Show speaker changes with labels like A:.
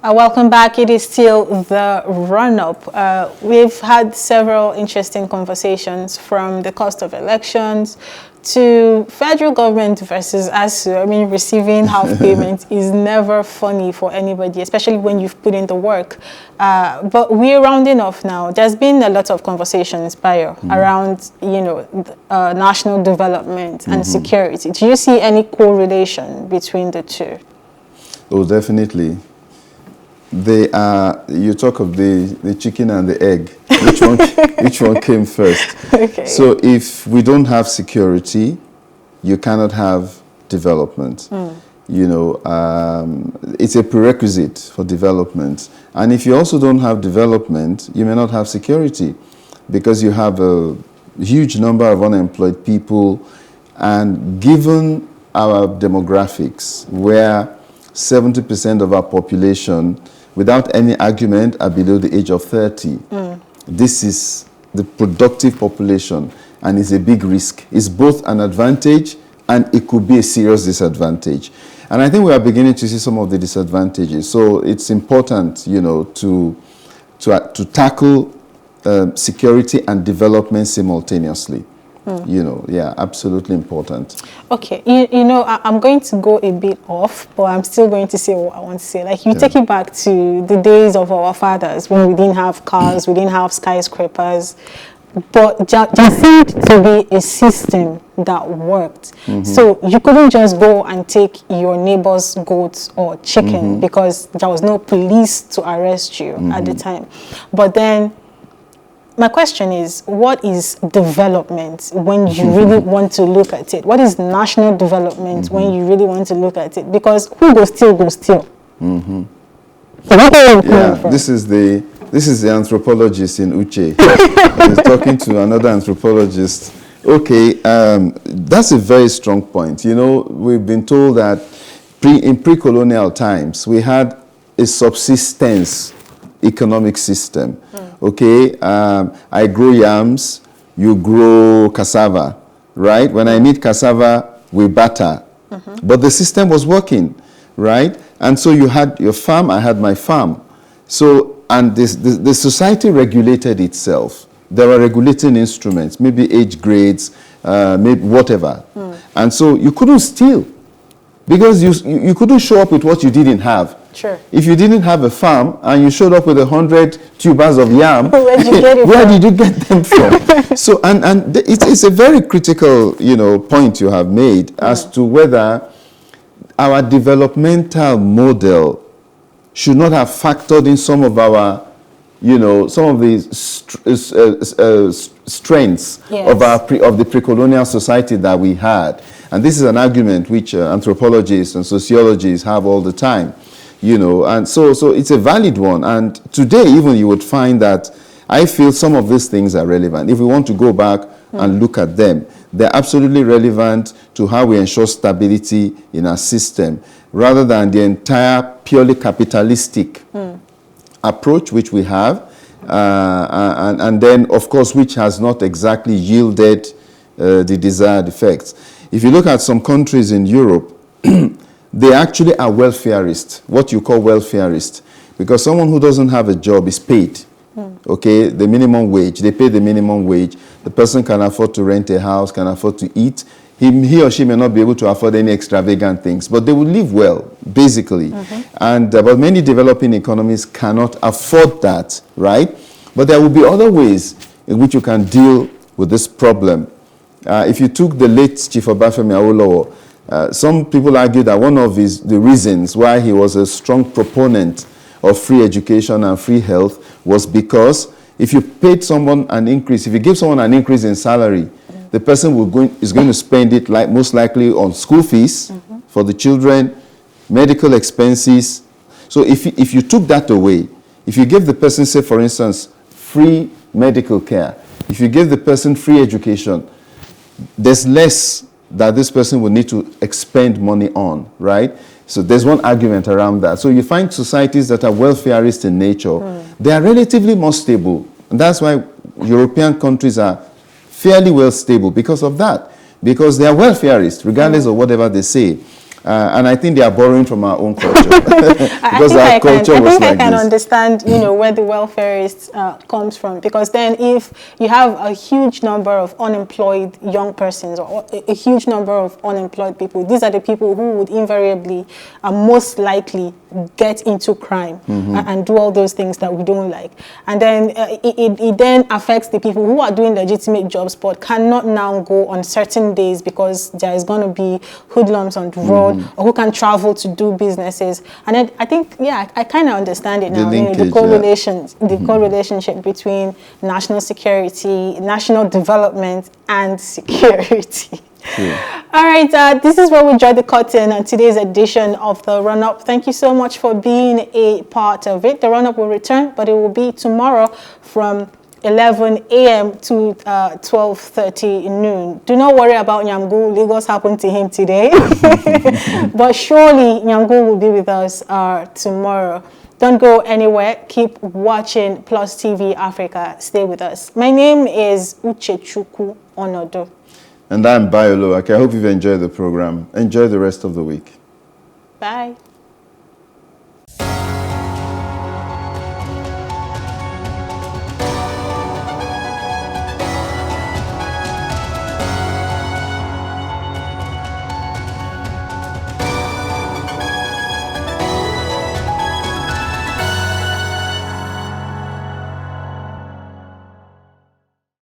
A: Welcome back. It is still the run-up. We've had several interesting conversations, from the cost of elections to federal government versus ASU. I mean, receiving half payment is never funny for anybody, especially when you've put in the work. But we're rounding off now. There's been a lot of conversations, Bayo, around, national development and security. Do you see any correlation between the two?
B: Oh, definitely. They are. You talk of the chicken and the egg. Which one came first?
A: Okay.
B: So if we don't have security, you cannot have development. It's a prerequisite for development. And if you also don't have development, you may not have security, because you have a huge number of unemployed people. And given our demographics, where 70% of our population, without any argument, are below the age of 30. This is the productive population, and it's a big risk. It's both an advantage and it could be a serious disadvantage. And I think we are beginning to see some of the disadvantages. So it's important, to tackle security and development simultaneously. Absolutely important.
A: Okay, I'm going to go a bit off, but I'm still going to say what I want to say. Like, you take it back to the days of our fathers, when we didn't have cars, we didn't have skyscrapers, but there seemed to be a system that worked. So you couldn't just go and take your neighbor's goats or chicken because there was no police to arrest you at the time. But then, my question is, what is development when you really want to look at it? What is national development when you really want to look at it? Because who goes steal, goes steal. So
B: this is the anthropologist in Uche. He's talking to another anthropologist. Okay, that's a very strong point. We've been told that in pre-colonial times, we had a subsistence economic system. Okay, I grow yams, you grow cassava, right? When I need cassava, we barter. But the system was working, right? And so you had your farm, I had my farm. So, and the society regulated itself. There were regulating instruments, maybe age grades, maybe whatever. And so you couldn't steal, because you couldn't show up with what you didn't have.
A: Sure.
B: If you didn't have a farm and you showed up with 100 tubers of yam,
A: where
B: did you get them from? So, and it's a very critical, point you have made as to whether our developmental model should not have factored in some of our, some of the strengths of the pre-colonial society that we had. And this is an argument which anthropologists and sociologists have all the time. And so it's a valid one. And today, even, you would find that I feel some of these things are relevant. If we want to go back and look at them, they're absolutely relevant to how we ensure stability in our system, rather than the entire purely capitalistic approach which we have, and then, of course, which has not exactly yielded the desired effects. If you look at some countries in Europe, they actually are welfareist, what you call welfareist, because someone who doesn't have a job is paid, okay, the minimum wage. They pay the minimum wage. The person can afford to rent a house, can afford to eat. He or she may not be able to afford any extravagant things, but they will live well, basically. And but many developing economies cannot afford that, right? But there will be other ways in which you can deal with this problem. If you took the late Chief Obafemi Awolowo, some people argue that one of the reasons why he was a strong proponent of free education and free health was because if you paid someone an increase, if you give someone an increase in salary, the person is going to spend it most likely on school fees for the children, medical expenses. So if you took that away, if you give the person, say for instance, free medical care, if you give the person free education, there's less that this person will need to expend money on, right? So there's one argument around that. So you find societies that are welfareist in nature, they are relatively more stable. And that's why European countries are fairly well stable because of that. Because they are welfareist, regardless of whatever they say. And I think they are borrowing from our own culture. Because our culture was like this. I can
A: understand, where the welfareist comes from. Because then if you have a huge number of unemployed young persons or a huge number of unemployed people, these are the people who would invariably most likely get into crime and do all those things that we don't like. And then it then affects the people who are doing legitimate jobs but cannot now go on certain days because there is going to be hoodlums on the road or who can travel to do businesses. And then I think, I kind of understand it now. The correlationship between national security, national development, and security. All right, this is where we draw the curtain on today's edition of the Run-Up. Thank you so much for being a part of it. The Run-Up will return, but it will be tomorrow from 11 a.m. to 12:30 noon. Do not worry about Nyamgu. Lagos happened to him today. But surely Nyamgu will be with us tomorrow. Don't go anywhere. Keep watching Plus TV Africa. Stay with us. My name is Uchechukwu Onodo.
B: And I'm Bayolo. I hope you've enjoyed the program. Enjoy the rest of the week.
A: Bye.